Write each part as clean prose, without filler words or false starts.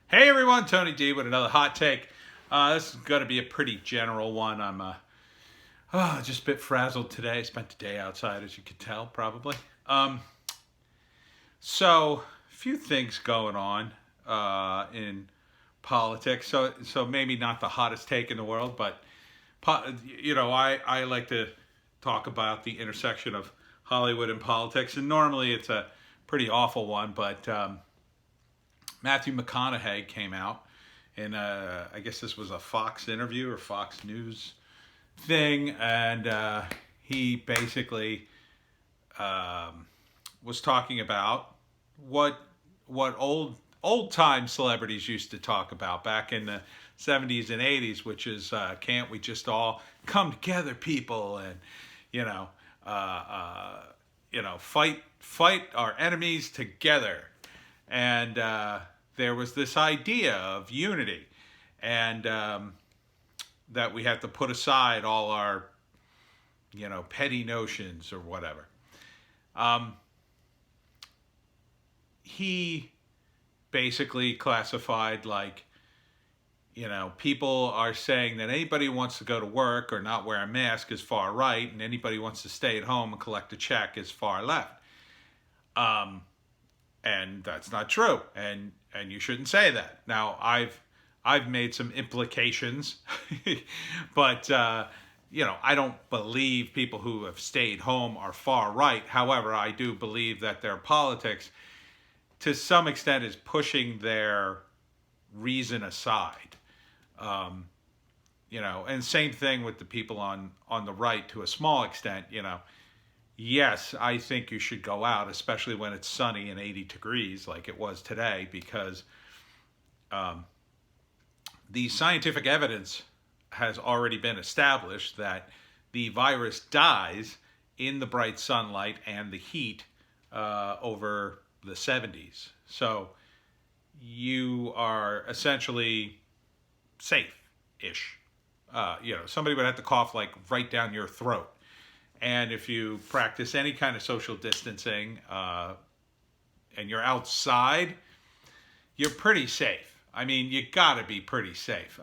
Hey everyone, Tony D with another hot take. This is going to be a pretty general one. I'm just a bit frazzled today. Spent the day outside, as you can tell, probably. Um, so, a few things going on in politics. So maybe not the hottest take in the world, but I like to talk about the intersection of Hollywood and politics, and normally it's a pretty awful one, but Matthew McConaughey came out in I guess this was a Fox interview or Fox News thing, and he basically was talking about what old time celebrities used to talk about back in the 70s and 80s, which is can't we just all come together, people, and you know fight our enemies together. And there was this idea of unity, and that we have to put aside all our petty notions or whatever. He basically classified, like, people are saying that anybody who wants to go to work or not wear a mask is far right, and anybody who wants to stay at home and collect a check is far left. And that's not true, and you shouldn't say that. Now, I've made some implications, but I don't believe people who have stayed home are far right. However, I do believe that their politics, to some extent, is pushing their reason aside. And same thing with the people on the right to a small extent. Yes, I think you should go out, especially when it's sunny and 80 degrees like it was today, because the scientific evidence has already been established that the virus dies in the bright sunlight and the heat over the 70s. So you are essentially safe-ish. Somebody would have to cough like right down your throat. And if you practice any kind of social distancing and you're outside, you're pretty safe. I mean, you gotta be pretty safe.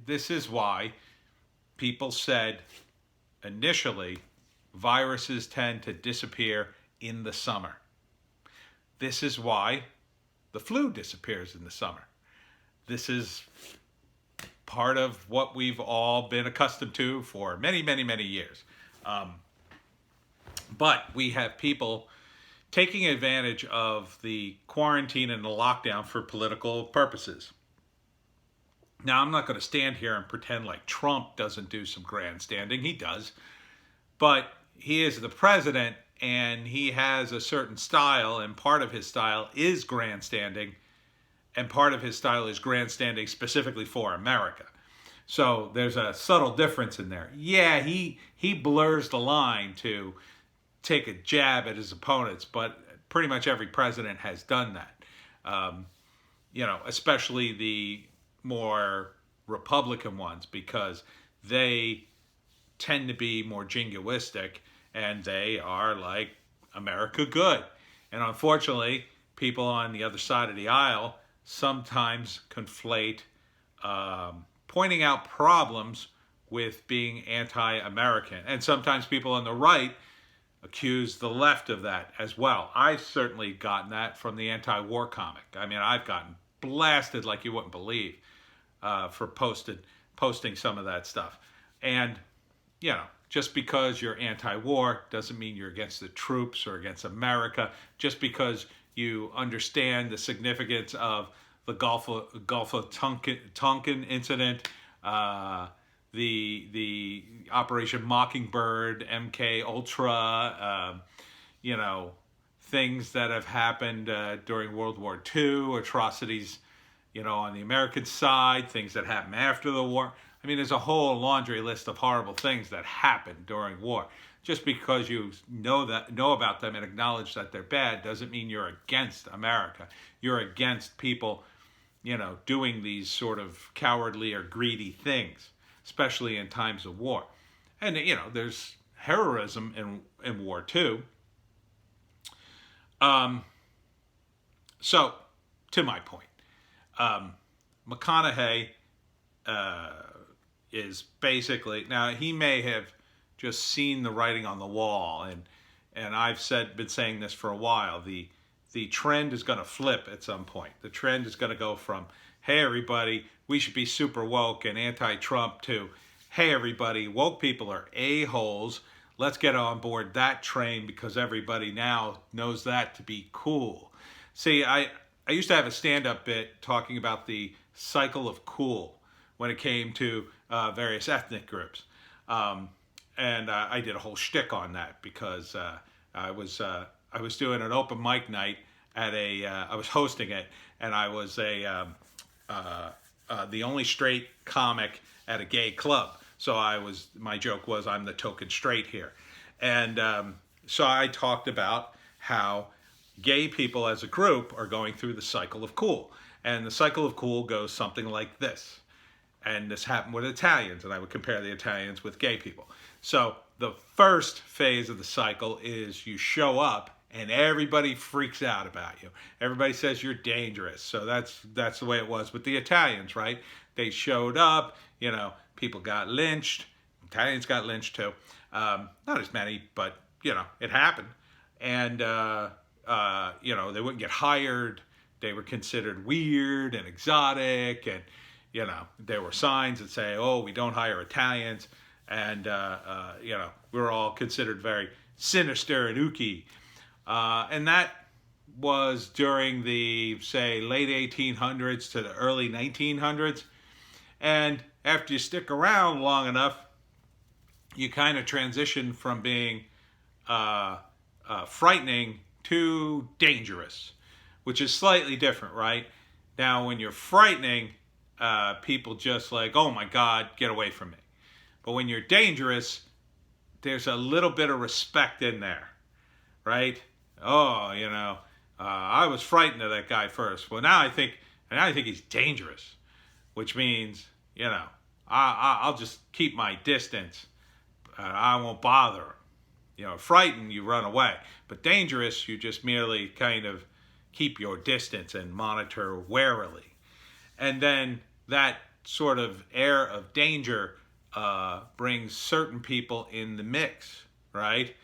This is why people said initially viruses tend to disappear in the summer. This is why the flu disappears in the summer. This is part of what we've all been accustomed to for many, many, many years. But we have people taking advantage of the quarantine and the lockdown for political purposes. Now, I'm not going to stand here and pretend like Trump doesn't do some grandstanding. He does. But he is the president, and he has a certain style, and part of his style is grandstanding, and part of his style is grandstanding specifically for America. So there's a subtle difference in there. Yeah, he blurs the line to take a jab at his opponents, but pretty much every president has done that. Especially the more Republican ones, because they tend to be more jingoistic, and they are like America good. And unfortunately, people on the other side of the aisle sometimes conflate pointing out problems with being anti-American. And sometimes people on the right accuse the left of that as well. I've certainly gotten that from the anti-war comic. I mean, I've gotten blasted like you wouldn't believe for posting some of that stuff. And, just because you're anti-war doesn't mean you're against the troops or against America. Just because you understand the significance of the Gulf of Tonkin incident, the Operation Mockingbird, MK Ultra, things that have happened during World War II, atrocities, on the American side, things that happened after the war. I mean, there's a whole laundry list of horrible things that happened during war. Just because you know about them and acknowledge that they're bad doesn't mean you're against America. You're against people, doing these sort of cowardly or greedy things, especially in times of war. And, there's heroism in war too. So, to my point, McConaughey is basically, now he may have just seen the writing on the wall, and I've been saying this for a while. The trend is going to flip at some point. The trend is going to go from, hey everybody, we should be super woke and anti-Trump, to, hey everybody, woke people are a-holes. Let's get on board that train because everybody now knows that to be cool. See, I used to have a stand-up bit talking about the cycle of cool when it came to various ethnic groups. And I did a whole shtick on that because I was doing an open mic night at I was hosting it, and I was the only straight comic at a gay club. So my joke was, I'm the token straight here. And so I talked about how gay people as a group are going through the cycle of cool. And the cycle of cool goes something like this. And this happened with Italians, and I would compare the Italians with gay people. So the first phase of the cycle is you show up and everybody freaks out about you. Everybody says you're dangerous. So that's the way it was with the Italians, right? They showed up, people got lynched. Italians got lynched too. Not as many, but, it happened. And, they wouldn't get hired. They were considered weird and exotic. And, there were signs that say, oh, we don't hire Italians. And, we're all considered very sinister and ooky. And that was during the, say, late 1800s to the early 1900s. And after you stick around long enough, you kind of transition from being frightening to dangerous, which is slightly different, right? Now, when you're frightening, people just like, oh my God, get away from me. But when you're dangerous, there's a little bit of respect in there, right? Oh, I was frightened of that guy first. Well, now I think he's dangerous, which means, I'll just keep my distance. I won't bother him. Frightened, you run away. But dangerous, you just merely kind of keep your distance and monitor warily. And then that sort of air of danger brings certain people in the mix, right?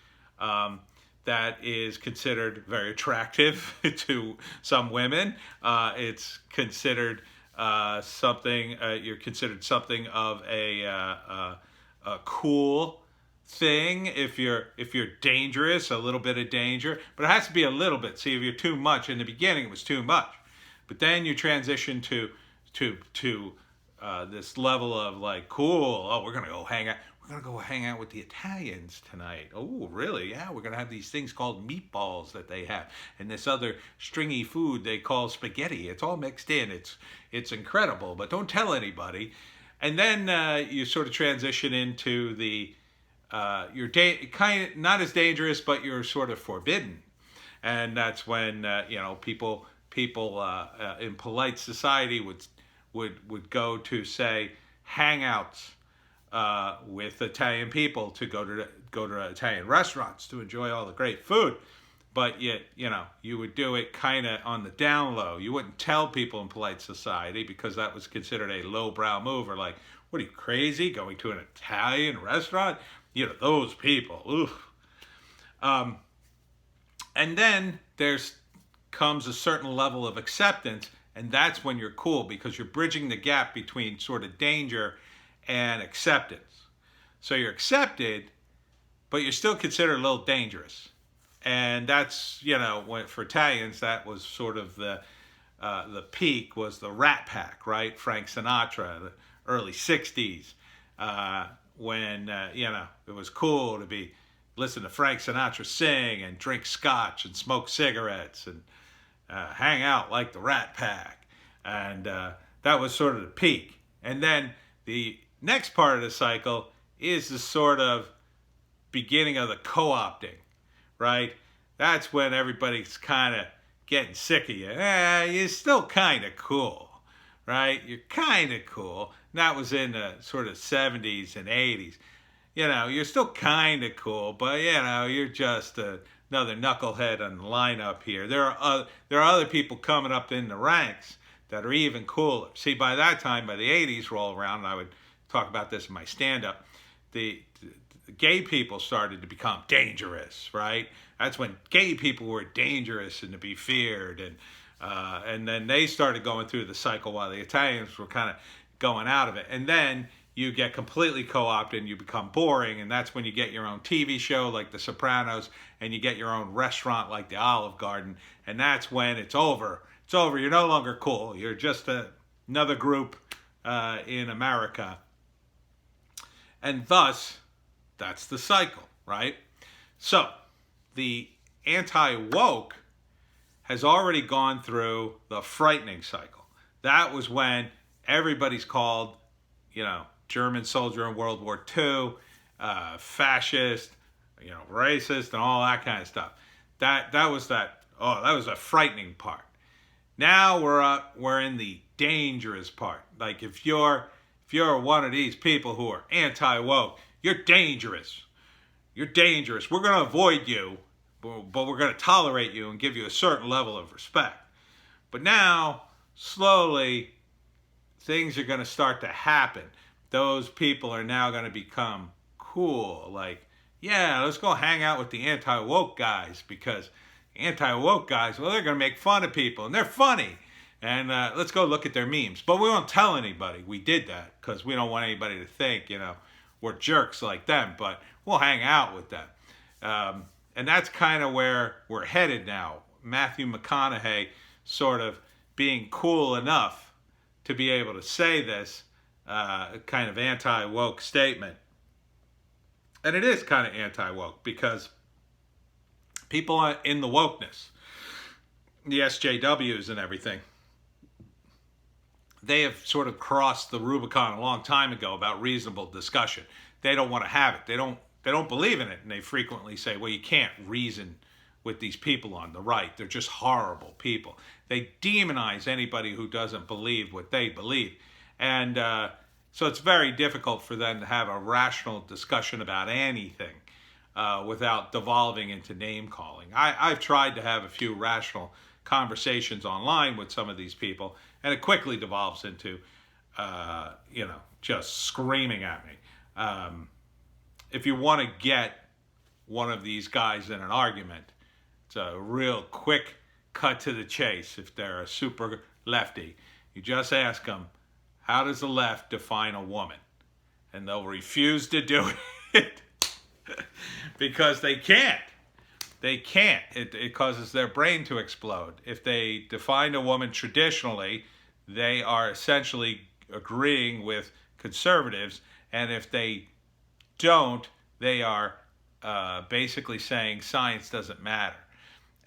That is considered very attractive to some women. It's considered you're considered something of a cool thing if you're dangerous, a little bit of danger, but it has to be a little bit. See, if you're too much, in the beginning it was too much, but then you transition to this level of like, cool, oh, we're gonna go hang out with the Italians tonight. Oh, really? Yeah, we're gonna have these things called meatballs that they have, and this other stringy food they call spaghetti. It's all mixed in. It's incredible, but don't tell anybody. And then you sort of transition into the you're kind of not as dangerous, but you're sort of forbidden, and that's when people in polite society would go to, say, hangouts with Italian people, to go to Italian restaurants to enjoy all the great food, but yet you would do it kind of on the down low. You wouldn't tell people in polite society because that was considered a lowbrow move, or like, what are you, crazy, going to an Italian restaurant? Those people. Oof. And then comes a certain level of acceptance, and that's when you're cool, because you're bridging the gap between sort of danger and acceptance. So you're accepted, but you're still considered a little dangerous. And that's, for Italians, that was sort of the peak was the Rat Pack, right? Frank Sinatra, the early 60s, when, it was cool to listen to Frank Sinatra sing and drink scotch and smoke cigarettes and hang out like the Rat Pack. And that was sort of the peak. And then the next part of the cycle is the sort of beginning of the co-opting, right? That's when everybody's kind of getting sick of you. You're still kind of cool, right? You're kind of cool. And that was in the sort of 70s and 80s. You're still kind of cool, but, you're just another knucklehead on the lineup here. There are other people coming up in the ranks that are even cooler. See, by that time, by the 80s roll around, and I would talk about this in my stand-up, the gay people started to become dangerous, right? That's when gay people were dangerous and to be feared, and then they started going through the cycle while the Italians were kind of going out of it. And then you get completely co-opted and you become boring, and that's when you get your own TV show like The Sopranos, and you get your own restaurant like the Olive Garden, and that's when it's over. It's over. You're no longer cool. You're just another group in America. And thus, that's the cycle, right? So, the anti-woke has already gone through the frightening cycle. That was when everybody's called, German soldier in World War II, fascist, racist, and all that kind of stuff. That was a frightening part. Now we're in the dangerous part. Like if you're one of these people who are anti-woke, you're dangerous. You're dangerous. We're going to avoid you, but we're going to tolerate you and give you a certain level of respect. But now, slowly, things are going to start to happen. Those people are now going to become cool. Like, yeah, let's go hang out with the anti-woke guys, because anti-woke guys, well, they're going to make fun of people, and they're funny. And let's go look at their memes. But we won't tell anybody we did that, because we don't want anybody to think, we're jerks like them. But we'll hang out with them. And that's kind of where we're headed now. Matthew McConaughey sort of being cool enough to be able to say this kind of anti-woke statement. And it is kind of anti-woke, because people in the wokeness, the SJWs and everything, they have sort of crossed the Rubicon a long time ago about reasonable discussion. They don't want to have it. They don't believe in it, and they frequently say, well, you can't reason with these people on the right. They're just horrible people. They demonize anybody who doesn't believe what they believe. And so it's very difficult for them to have a rational discussion about anything without devolving into name-calling. I've tried to have a few rational conversations online with some of these people, and it quickly devolves into, just screaming at me. If you want to get one of these guys in an argument, it's a real quick cut to the chase. If they're a super lefty, you just ask them, how does the left define a woman? And they'll refuse to do it because they can't. They can't. It causes their brain to explode. If they define a woman traditionally, they are essentially agreeing with conservatives. And if they don't, they are basically saying science doesn't matter.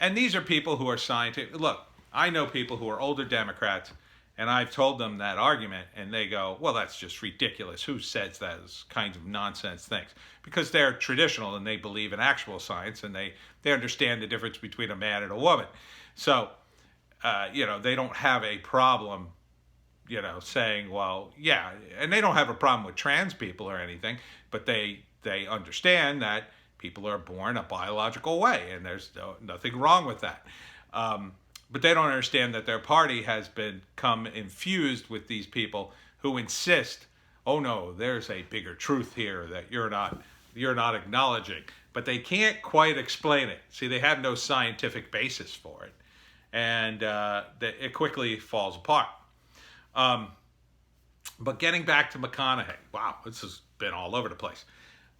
And these are people who are scientific. Look, I know people who are older Democrats, and I've told them that argument, and they go, well, that's just ridiculous. Who says those kinds of nonsense things? Because they're traditional and they believe in actual science, and they understand the difference between a man and a woman. So, they don't have a problem, saying, well, yeah, and they don't have a problem with trans people or anything, but they understand that people are born a biological way, and there's nothing wrong with that. But they don't understand that their party has become infused with these people who insist, oh no, there's a bigger truth here that you're not acknowledging. But they can't quite explain it. See, they have no scientific basis for it. And it quickly falls apart. But getting back to McConaughey, wow, this has been all over the place.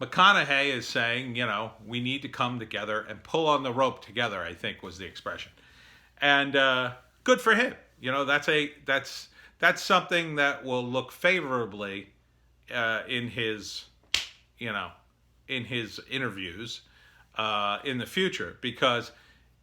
McConaughey is saying, we need to come together and pull on the rope together, I think was the expression. And good for him. That's something that will look favorably in his interviews in the future, because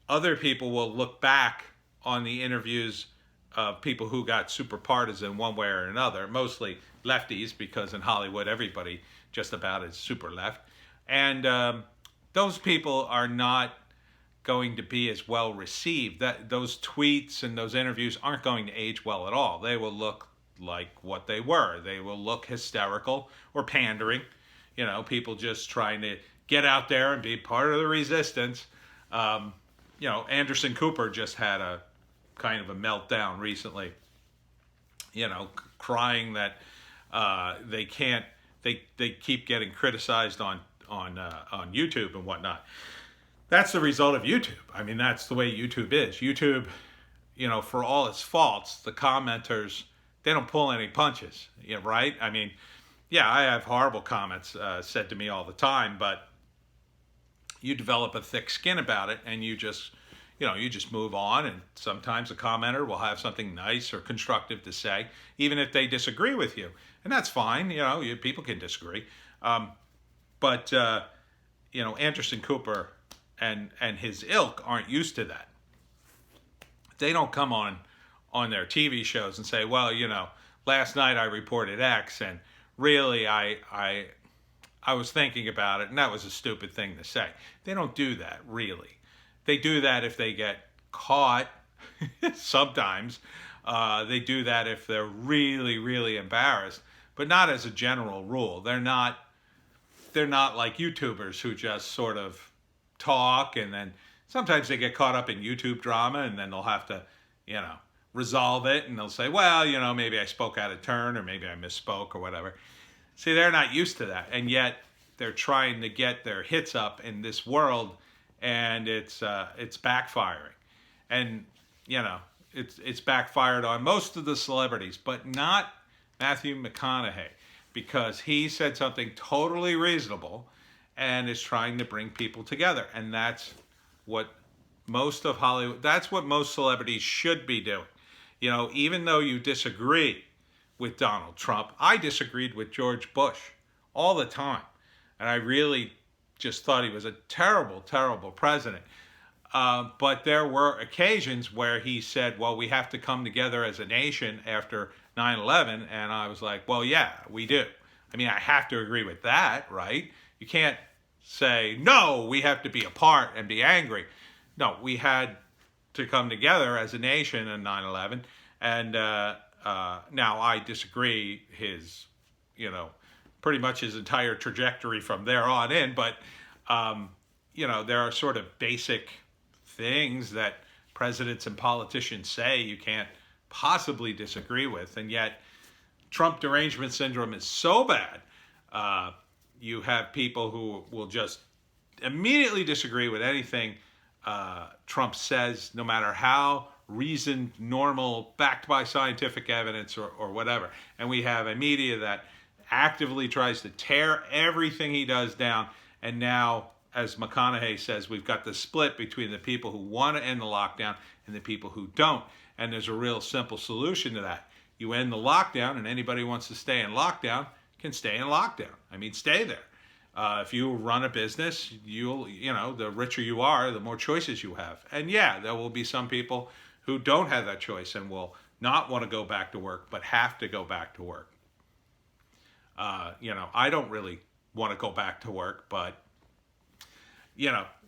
other people will look back on the interviews of people who got super partisan one way or another, mostly lefties, because in Hollywood everybody just about is super left. And those people are not going to be as well received. That those tweets and those interviews aren't going to age well at all. They will look like what they were. They will look hysterical or pandering. People just trying to get out there and be part of the resistance. Anderson Cooper just had a kind of a meltdown recently crying that they can't, they keep getting criticized on YouTube and whatnot. That's the result of YouTube. I mean, that's the way YouTube is. YouTube, for all its faults, the commenters, they don't pull any punches, right? I mean, yeah, I have horrible comments said to me all the time, but you develop a thick skin about it, and you just move on. And sometimes a commenter will have something nice or constructive to say, even if they disagree with you, and that's fine. People can disagree, but Anderson Cooper and his ilk aren't used to that. They don't come on their TV shows and say, well, last night I reported X, and really I was thinking about it, and that was a stupid thing to say. They don't do that, really. They do that if they get caught. Sometimes they do that if they're really, really embarrassed, but not as a general rule. They're not like YouTubers who just sort of talk, and then sometimes they get caught up in YouTube drama, and then they'll have to, resolve it, and they'll say, well, maybe I spoke out of turn, or maybe I misspoke, or whatever. See, they're not used to that, and yet they're trying to get their hits up in this world, and it's backfiring. And it's backfired on most of the celebrities, but not Matthew McConaughey, because he said something totally reasonable and is trying to bring people together. And that's what most of Hollywood, that's what most celebrities should be doing. Even though you disagree with Donald Trump, I disagreed with George Bush all the time. And I really just thought he was a terrible, terrible president. But there were occasions where he said, well, we have to come together as a nation after 9/11. And I was like, well, yeah, we do. I mean, I have to agree with that, right? You can't say, no, we have to be apart and be angry. No, we had to come together as a nation in 9/11. And now I disagree his, pretty much his entire trajectory from there on in. But, there are sort of basic things that presidents and politicians say you can't possibly disagree with. And yet Trump derangement syndrome is so bad. You have people who will just immediately disagree with anything Trump says, no matter how reasoned, normal, backed by scientific evidence or whatever. And we have a media that actively tries to tear everything he does down. And now, as McConaughey says, we've got the split between the people who want to end the lockdown and the people who don't. And there's a real simple solution to that. You end the lockdown, and anybody who wants to stay in lockdown can stay in lockdown. I mean, stay there. If you run a business, the richer you are, the more choices you have. And yeah, there will be some people who don't have that choice and will not want to go back to work, but have to go back to work. I don't really want to go back to work, but,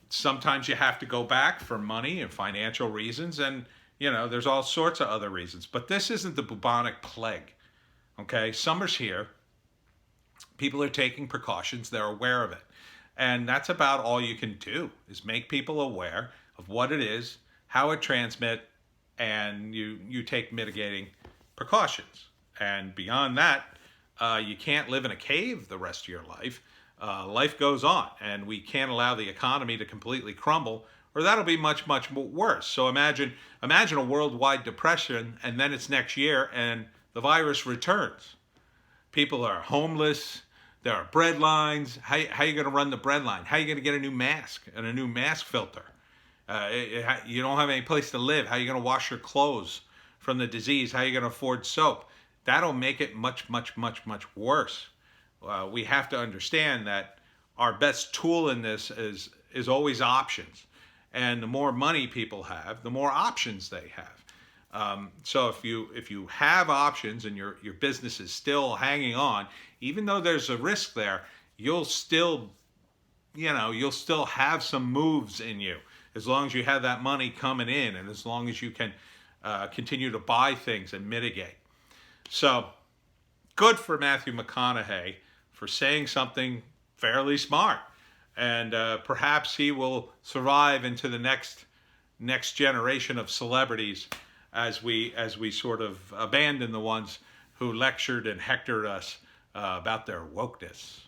sometimes you have to go back for money and financial reasons, and, there's all sorts of other reasons. But this isn't the bubonic plague, okay? Summer's here. People are taking precautions. They're aware of it. And that's about all you can do, is make people aware of what it is, how it transmits, and you take mitigating precautions. And beyond that, you can't live in a cave the rest of your life. Life goes on, and we can't allow the economy to completely crumble, or that'll be much, much worse. So imagine a worldwide depression, and then it's next year, and the virus returns. People are homeless. There are bread lines. How are you going to run the bread line? How are you going to get a new mask and a new mask filter? You don't have any place to live. How are you going to wash your clothes from the disease? How are you going to afford soap? That'll make it much, much, much, much worse. We have to understand that our best tool in this is always options. And the more money people have, the more options they have. So if you have options and your business is still hanging on, even though there's a risk there, you'll still have some moves in you, as long as you have that money coming in, and as long as you can continue to buy things and mitigate. So good for Matthew McConaughey for saying something fairly smart, and perhaps he will survive into the next generation of celebrities as we sort of abandon the ones who lectured and hectored us about their wokeness.